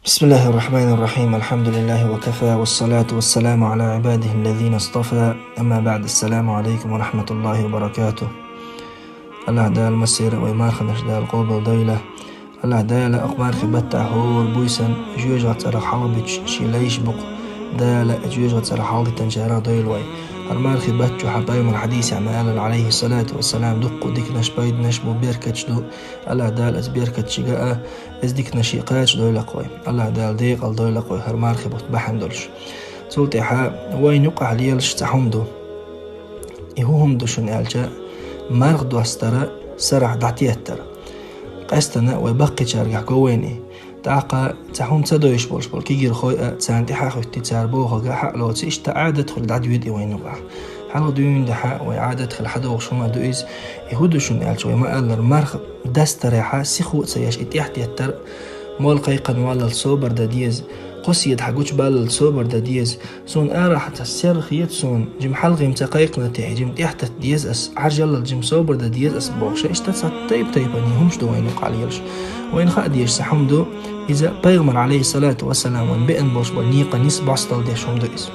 بسم الله الرحمن الرحيم. الحمد لله وكفى، والصلاة والسلام على عباده الذين اصطفى. أما بعد، السلام عليكم ورحمة الله وبركاته. الله دال مسير ويمار خنش دال قوبل ديلة. الله دال أقمار خبتة هو البويسن جوج غتسر حلبش شيليش بق دال جوج غتسر حالي تنجارة ديلوي المار خبتة حبايم الحديث عمال عليه الصلاة والسلام دق ديك نشبايد نشبو بيركتش دو الله دال از بيركتش جاء از ديك نشيقاتش دويلة قوي الله دال ديق الدويلة قوي هرمار خبت بحندلش سولتي حا وين يقع ليلش تحمدو يهوهم دوشن ألجا مارغ دو استرا سرع دعتيتر قستنا ويبقي تشارجع قويني تعقى تحوم تدويش بول كيجير خوي تسانتي حاخو تتساربوه جا حق لو تيش تعادة تخل دعدويد وين يقع حلو دوين دحا ويعادة تخل حدا وشوما دويز يهودو شون قال شوي ما قال المارغ دستريحة سيخو سياش اتيحت يتر مول قيقن ولا الصوبر دا ديز قصيد حقوش بال الصوبر دا ديز سون آرا حتى السر خيط سون جم حلقي متقيقنا تحي جم تحت ديز أس عرجل الجم صوبر دا ديز أس بوغش اشتت طيب تايباني همش دو وين يقع ليلش وين خا ديش سحمدو إذا بيغمر عليه الصلاة والسلام وان بئن بوش بالنيقة نسبة عستل ديش هم دو إس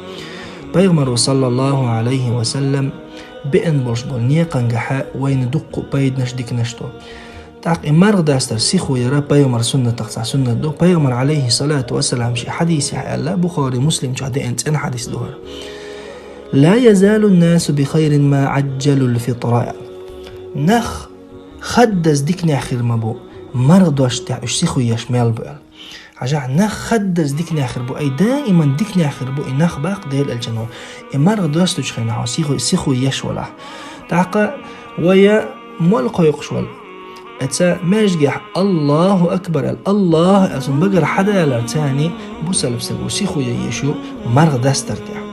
بيغمر صلى الله عليه وسلم بئن بوش بالنيقة نجحاء وين دقو بيد نشدك نشتو تاق إمارغ داستر سيخو يرى بيغمر سنة تقصع سنة دو بيغمر عليه الصلاة والسلام شي حديث الله بخاري مسلم شهدي انت ان حديث دوهر لا يزال الناس بخير ما عجلوا الفطراء نخ خدز ديكني آخر مبو مرغ دوشتع سيخو يشمال بقى عجع نخ خدز ديكني آخر بو أي دائما ديكني آخر بو نخ باق ديل الجنو إمارغ دوشتو شخينا سيخو يشولا تاق ويا مولقو يقشول أتا ماجح الله أكبر الله أسم بقر حدا لرتاني بوسال بسقو سيخو يشو مرغ داستر تاع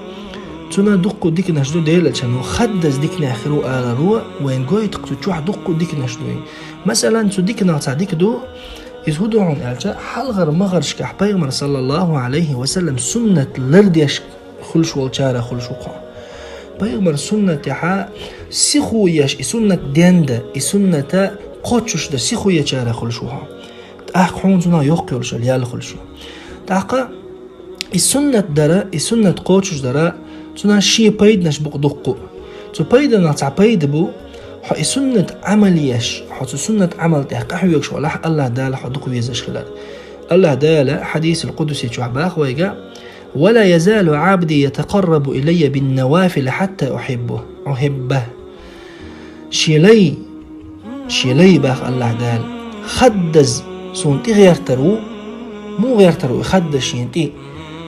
تنا دقو ديك نشدو ديلا شنو خدز ديك ناخرو آل روا وين قوي تقتو تشوح دقو ديك نشدوي مثلا تو ديك ناقصع ديك دو يزهدو عن ألجا حلغر مغرش كح بيغمر صلى الله عليه وسلم سنة لرديش خلش والشارة خلش وقع بيغمر سنة تاع سيخو يش سنة ديندا سنة قوتشوش دا سيخو يجارة خلشوها تأخ حونزنا يوقيولش اليال خلشو تأخ السنة درا السنة قوتشوش درا تنا شي بايد نشبق دقو تو بايد نطع بايد بو حو السنة عمليش حو سنة عمل تأخ حيوكش ولا الله دال حو دقو يزاش خلال الله دال حديث القدس يتشعباخ ويقع ولا يزال عبدي يتقرب إلي بالنوافل حتى أحبه شيلي باخ الله دال خدز سونتي غير ترو مو غير ترو خدز شينتي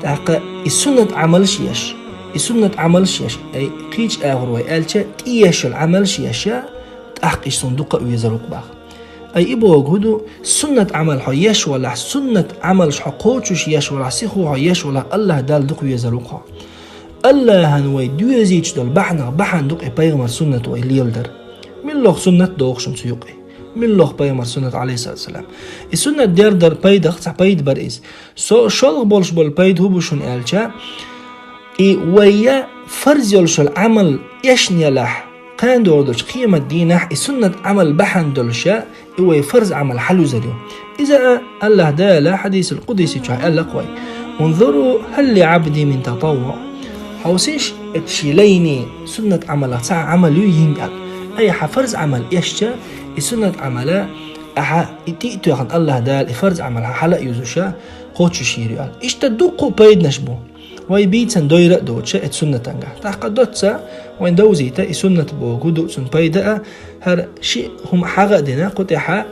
تاقا السنة عملش يش السنة عملش يش أي قيش آخر ويقالش تيش العمل شيشا تحقش صندوق ويزروك باخ أي إبو وجهدو سنة عمل حيش ولا سنة عمل حقوتش يش ولا سيخو حيش ولا الله دال دق ويزروك الله هنوي دوزيج دل بحن دق بيغمر سنة ويليل در من لغ سنة دوغشم سيوقي من لغ بيغمر سنة عليه الصلاة والسلام السنة دير در بيد اختع بيد برئيس شلغ بولش بول بيد هو بشون قالشا ويا فرز يلش العمل يشني لح قان دوردش قيمة دينح السنة عمل بحن دلشا ويا فرز عمل حلو زريو إذا الله دالا حديث القدسي قال لقوي انظروا هل لعبدي من تطوع حوسيش اتشيليني سنة عمل عمل ينقل أي حفرز عمل يشجع السنة عمله تيتو يخد الله دال فرز عملها حلق يوزوشا قوتشو شيريال إيش تدوقو بايد نشبو وي بيتسن دويرة دوتشا السنة تنجح تحقق دوتسا وين دوزيتا السنة بوغو دوتسن بايدا هر شيء هم حقق دينا قطعها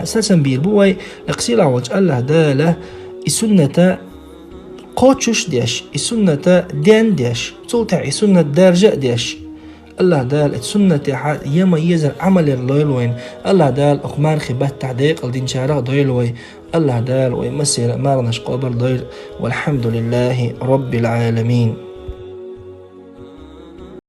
ساسن بيربو وي لقسيل عوج الله دال السنة قوتشوش ديش السنة دين ديش تولتع السنة درجة ديش الله دال السنة تاع يما يزر عمل الليلوين الله دال أقمار خبات تعديق الدين شارع ضيلوي الله دال ويمسير مارنش قبر ضيل والحمد لله رب العالمين.